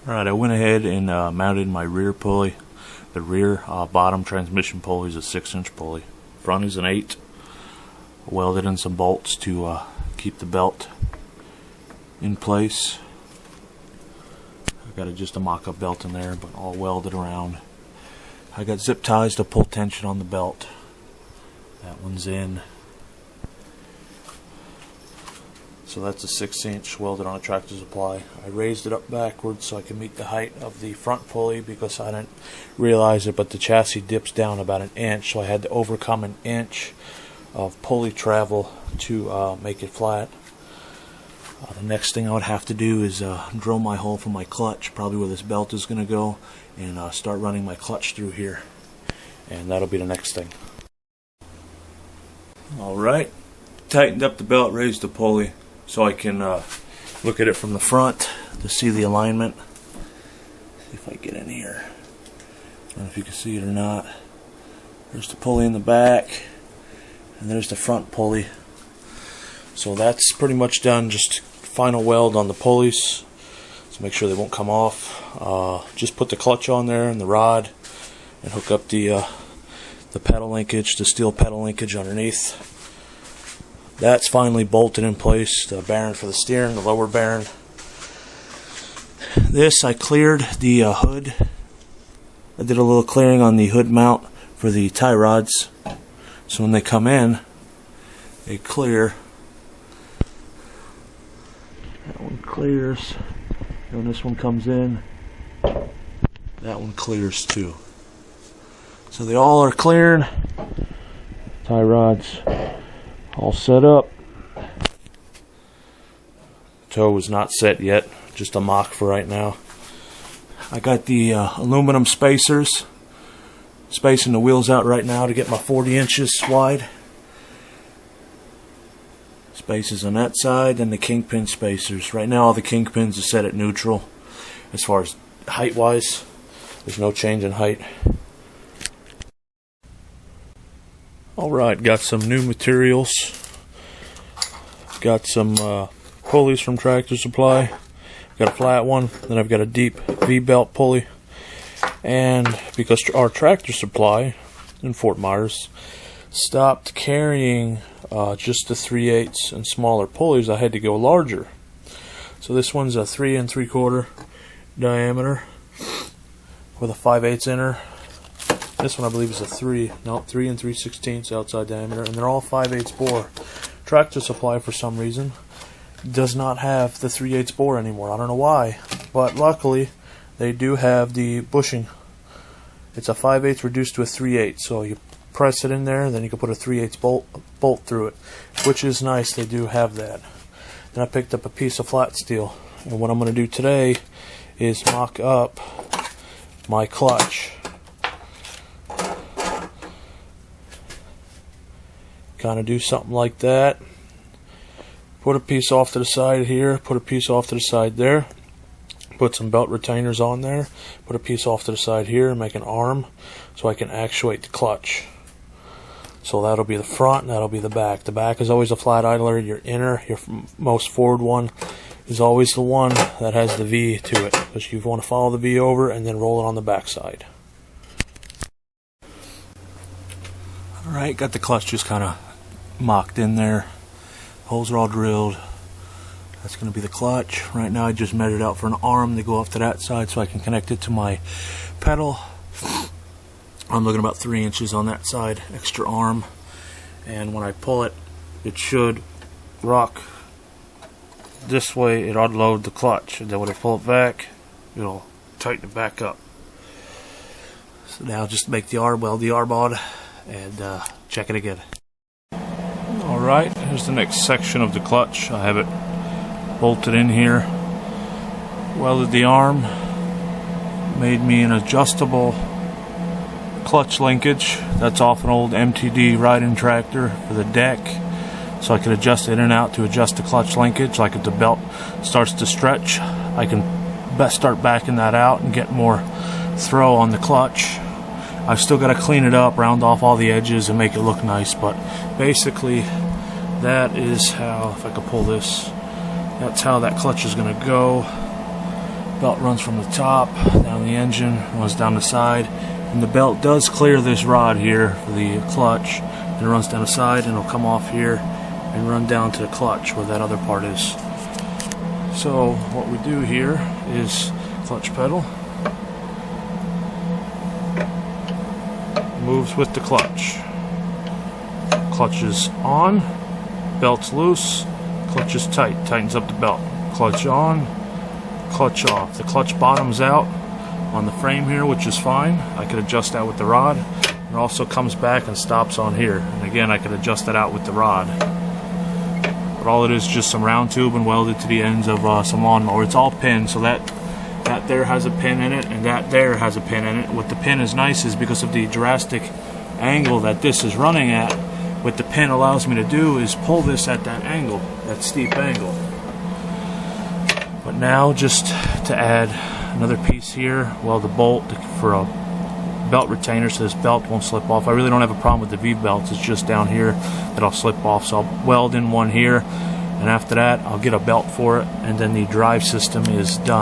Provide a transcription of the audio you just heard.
Alright, I went ahead and mounted my rear pulley. The rear bottom transmission pulley is a 6-inch pulley. Front is an 8. Welded in some bolts to keep the belt in place. I got just a mock-up belt in there, but all welded around. I got zip ties to pull tension on the belt. That one's in. So that's a 6-inch welded on a Tractor Supply. I raised it up backwards so I can meet the height of the front pulley because I didn't realize it, but the chassis dips down about an inch, so I had to overcome an inch of pulley travel to make it flat. The next thing I would have to do is drill my hole for my clutch, probably where this belt is going to go, and start running my clutch through here. And that'll be the next thing. Alright, tightened up the belt, raised the pulley so I can look at it from the front to see the alignment. See if I get in here. I don't know if you can see it or not. There's the pulley in the back, and there's the front pulley. So that's pretty much done. Just final weld on the pulleys to make sure they won't come off. Just put the clutch on there and the rod, and hook up the pedal linkage, the steel pedal linkage underneath. That's finally bolted in place. The bearing for the steering, the lower bearing. This, I cleared the hood. I did a little clearing on the hood mount for the tie rods, so when they come in, they clear. That one clears. And when this one comes in, that one clears too. So they all are clearing. Tie rods all set up. Toe is not set yet, just a mock for right now. I got the aluminum spacers, spacing the wheels out right now to get my 40 inches wide. Spaces on that side, and the kingpin spacers. Right now all the kingpins are set at neutral as far as height wise. There's no change in height. Alright, got some new materials. Got some pulleys from Tractor Supply. Got a flat one, then I've got a deep V-belt pulley. And because our Tractor Supply in Fort Myers stopped carrying just the 3/8 and smaller pulleys, I had to go larger. So this one's a 3 3/4 diameter with a 5/8 inner. This one I believe is a 3 3/16 outside diameter, and they're all 5/8 bore. Tractor Supply for some reason does not have the 3/8 bore anymore. I don't know why, but luckily they do have the bushing. It's a 5/8 reduced to a 3/8, so you press it in there, then you can put a 3/8 bolt through it, which is nice. They do have that. Then I picked up a piece of flat steel, and what I'm going to do today is mock up my clutch. Kind of do something like that. Put a piece off to the side here, put a piece off to the side there, put some belt retainers on there, put a piece off to the side here, and make an arm so I can actuate the clutch. So that'll be the front and that'll be the back. The back is always a flat idler. Your inner, your most forward one, is always the one that has the V to it, because you want to follow the V over and then roll it on the back side. Alright, got the clutch just kind of mocked in there. Holes are all drilled. That's going to be the clutch. Right now I just measured out for an arm to go off to that side so I can connect it to my pedal. I'm looking about 3 inches on that side, extra arm. And when I pull it, it should rock this way. It unload the clutch, and then when I pull it back, it'll tighten it back up. So now just make the arm, weld the arm on, and check it again. Alright, here's the next section of the clutch. I have it bolted in here, welded the arm, made me an adjustable clutch linkage. That's off an old MTD riding tractor for the deck, so I can adjust it in and out to adjust the clutch linkage. Like if the belt starts to stretch, I can best start backing that out and get more throw on the clutch. I've still got to clean it up, round off all the edges and make it look nice, but basically that is how, if I could pull this, that's how that clutch is going to go. Belt runs from the top down the engine, runs down the side, and the belt does clear this rod here for the clutch. And it runs down the side and it'll come off here and run down to the clutch where that other part is. So what we do here is clutch pedal moves with the clutch. Clutch is on, belt's loose, clutch is tight, tightens up the belt. Clutch on, clutch off. The clutch bottoms out on the frame here, which is fine. I could adjust that with the rod. It also comes back and stops on here. And again, I could adjust that out with the rod. But all it is just some round tube and welded to the ends of some lawnmower. It's all pinned, so that there has a pin in it and that there has a pin in it. What the pin is nice is because of the drastic angle that this is running at, what the pin allows me to do is pull this at that angle, that steep angle. But now just to add another piece here, weld the bolt for a belt retainer so this belt won't slip off. I really don't have a problem with the V-belts, it's just down here that I'll slip off. So I'll weld in one here, and after that I'll get a belt for it, and then the drive system is done.